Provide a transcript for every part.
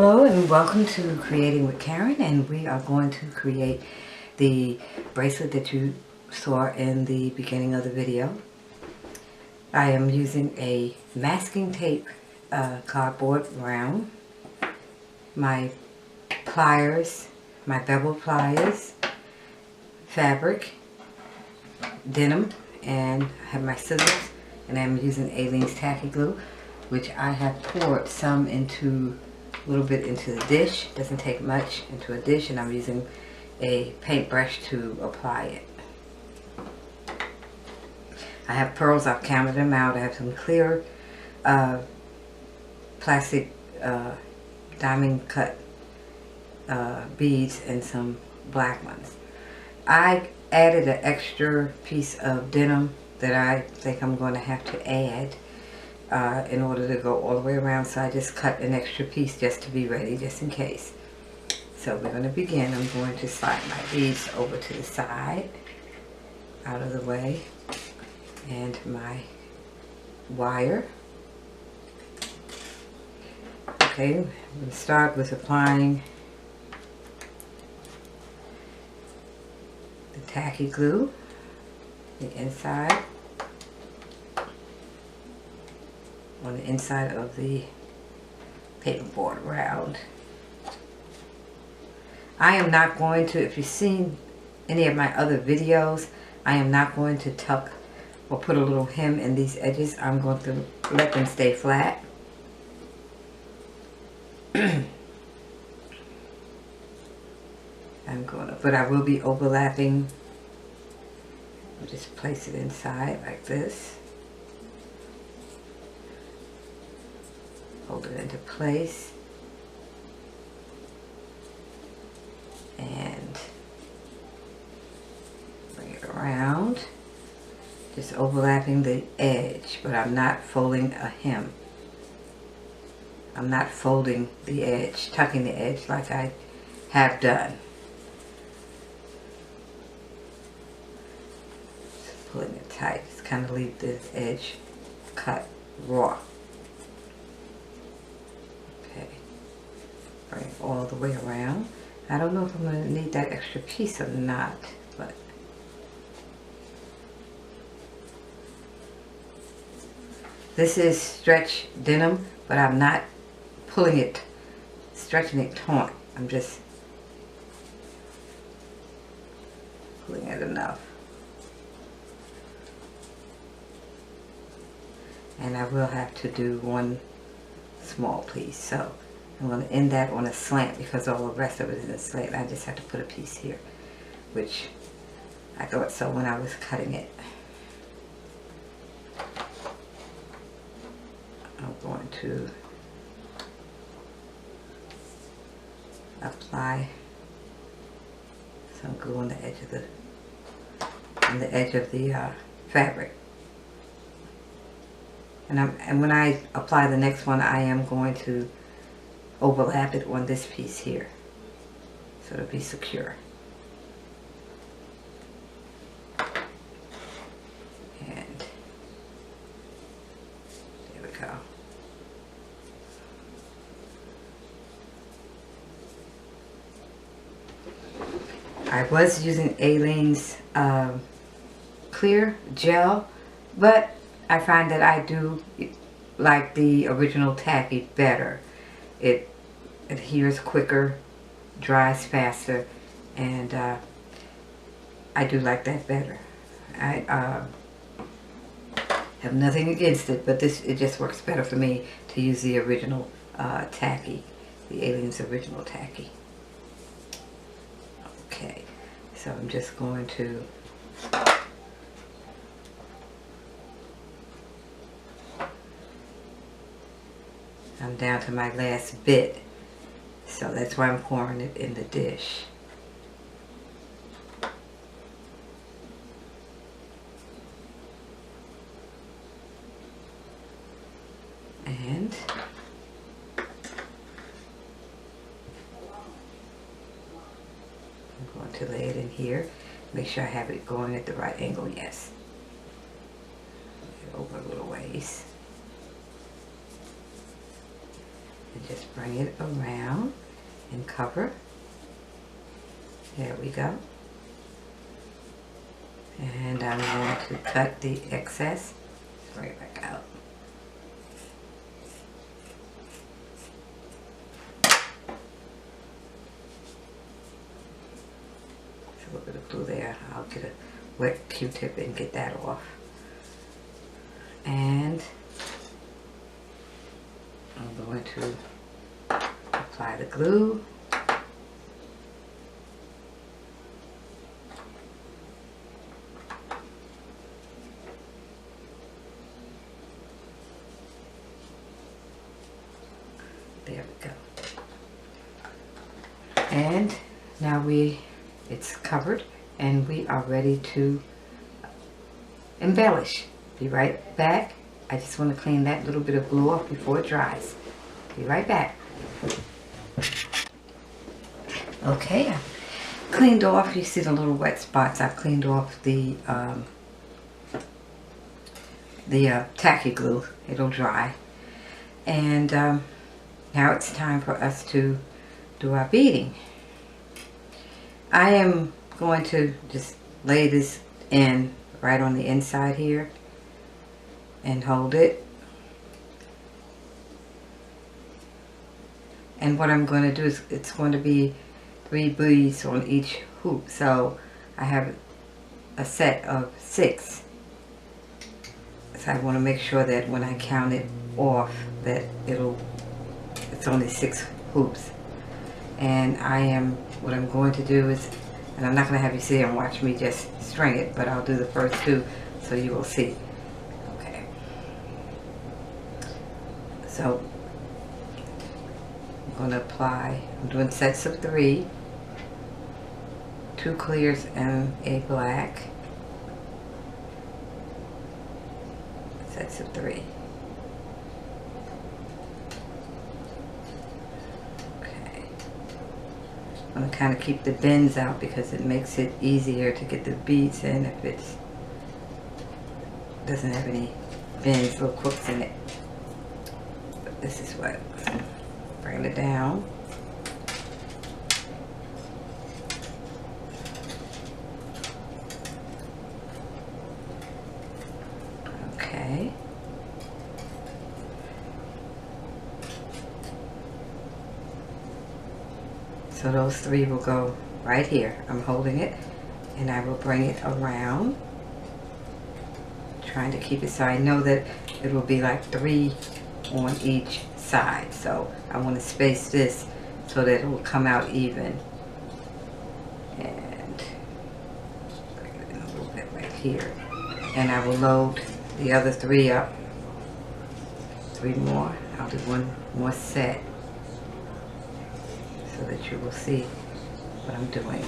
Hello and welcome to Creating with Karen, and we are going to create the bracelet that you saw in the beginning of the video. I am using a masking tape cardboard round, my pliers, my bevel pliers, fabric, denim, and I have my scissors, and I'm using Aleene's tacky glue, which I have poured some into a little bit into the dish. Doesn't take much into a dish, and I'm using a paintbrush to apply it. I have pearls. I've counted them out. I have some clear plastic diamond cut beads and some black ones. I added an extra piece of denim that I think I'm going to have to add in order to go all the way around, so I just cut an extra piece just to be ready, just in case. So we're going to begin. I'm going to slide my beads over to the side, out of the way, and my wire. Okay, I'm going to start with applying the tacky glue, the inside, on the inside of the paperboard round. I am not going to, if you've seen any of my other videos, I am not going to tuck or put a little hem in these edges. I'm going to let them stay flat. But I will be overlapping. I'll just place it inside like this. Hold it into place, and bring it around, just overlapping the edge, but I'm not folding a hem. I'm not folding the edge, tucking the edge like I have done. Just pulling it tight, just kind of leave this edge cut raw. Bring it all the way around. I don't know if I'm going to need that extra piece or not, but this is stretch denim, but I'm not pulling it, stretching it taut. I'm just pulling it enough. And I will have to do one small piece, so I'm going to end that on a slant because all the rest of it is in a slant. I just have to put a piece here, which I thought so when I was cutting it. I'm going to apply some glue on the edge of the fabric. And when I apply the next one, I am going to overlap it on this piece here, so it'll be secure. And there we go. I was using Aleene's clear gel, but I find that I do like the original tacky better. It adheres quicker, dries faster, and I do like that better. I have nothing against it, but it just works better for me to use the original tacky, the Aleene's original tacky. Okay, so I'm just going to I'm down to my last bit, so that's why I'm pouring it in the dish. And I'm going to lay it in here. Make sure I have it going at the right angle, yes. Over a little ways. And just bring it around and cover. There we go. And I'm going to cut the excess right back out. There's a little bit of glue there. I'll get a wet Q-tip and get that off. And I'm going to apply the glue. There we go. And now it's covered and we are ready to embellish. Be right back. I just want to clean that little bit of glue off before it dries. Be right back. Okay, I cleaned off, you see the little wet spots. I cleaned off the tacky glue. It'll dry. And now it's time for us to do our beading. I am going to just lay this in right on the inside here and hold it. And what I'm going to do is it's going to be 3 beads on each hoop. So I have a set of 6. So I want to make sure that when I count it off that it's only 6 hoops. And what I'm going to do is, and I'm not going to have you sit here and watch me just string it, but I'll do the first 2 so you will see. Okay. So I'm going to apply, I'm doing sets of 3, 2 clears and a black. Sets of 3. I'm going to kind of keep the bends out because it makes it easier to get the beads in if it doesn't have any bends, little crooks in it. But this is what, bring it down. Okay. So those 3 will go right here. I'm holding it and I will bring it around, trying to keep it so I know that it will be like 3 on each side. So I want to space this so that it will come out even. And bring it in a little bit right here. And I will load the other 3 up. 3 more. I'll do 1 more set, so that you will see what I'm doing.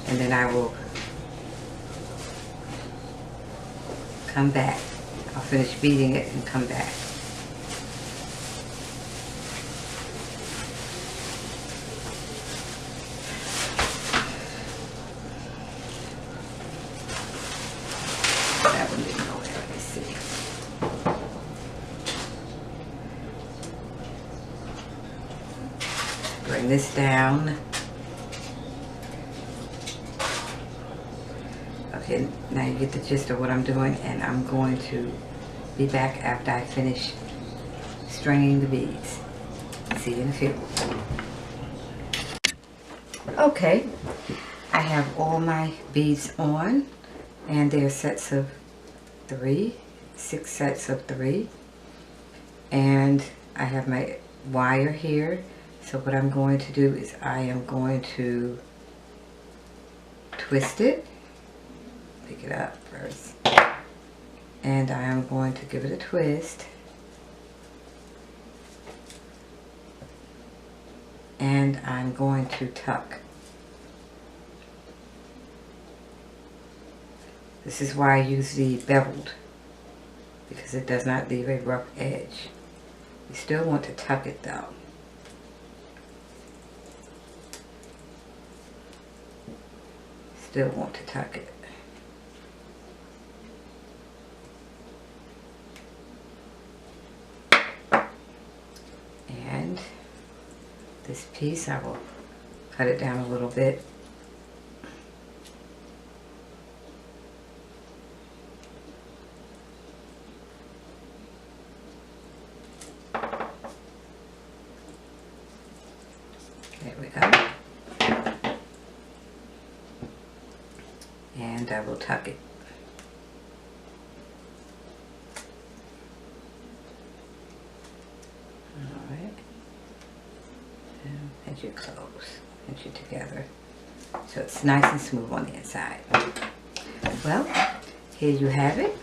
And then I will come back. I'll finish beading it and come back. That one didn't go there, let me see. Bring this down. Okay, now you get the gist of what I'm doing, and I'm going to be back after I finish stringing the beads. See you in a few. Okay, I have all my beads on, and they're sets of 3, 6 sets of 3, and I have my wire here. So what I'm going to do is I am going to twist it, pick it up first, and I am going to give it a twist, and I'm going to tuck. This is why I use the beveled, because it does not leave a rough edge. You still want to tuck it though. Still want to tuck it. And this piece. I will cut it down a little bit. There we go. And I will tuck it. Alright. And pinch it close. Pinch it together. So it's nice and smooth on the inside. Well, here you have it.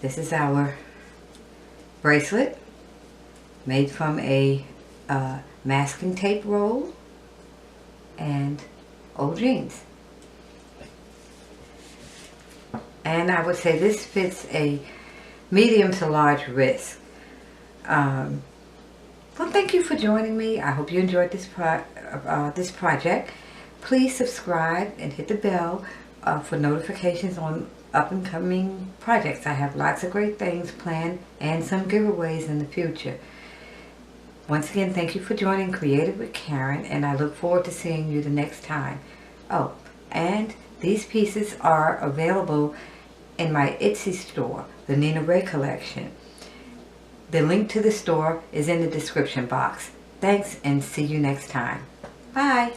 This is our bracelet made from a masking tape roll and old jeans. And I would say this fits a medium to large wrist. Well, thank you for joining me. I hope you enjoyed this project. Please subscribe and hit the bell for notifications on up and coming projects. I have lots of great things planned and some giveaways in the future. Once again, thank you for joining Creative with Karen, and I look forward to seeing you the next time. Oh, and these pieces are available in my Etsy store, the Nina Rae Collection. The link to the store is in the description box. Thanks, and see you next time. Bye.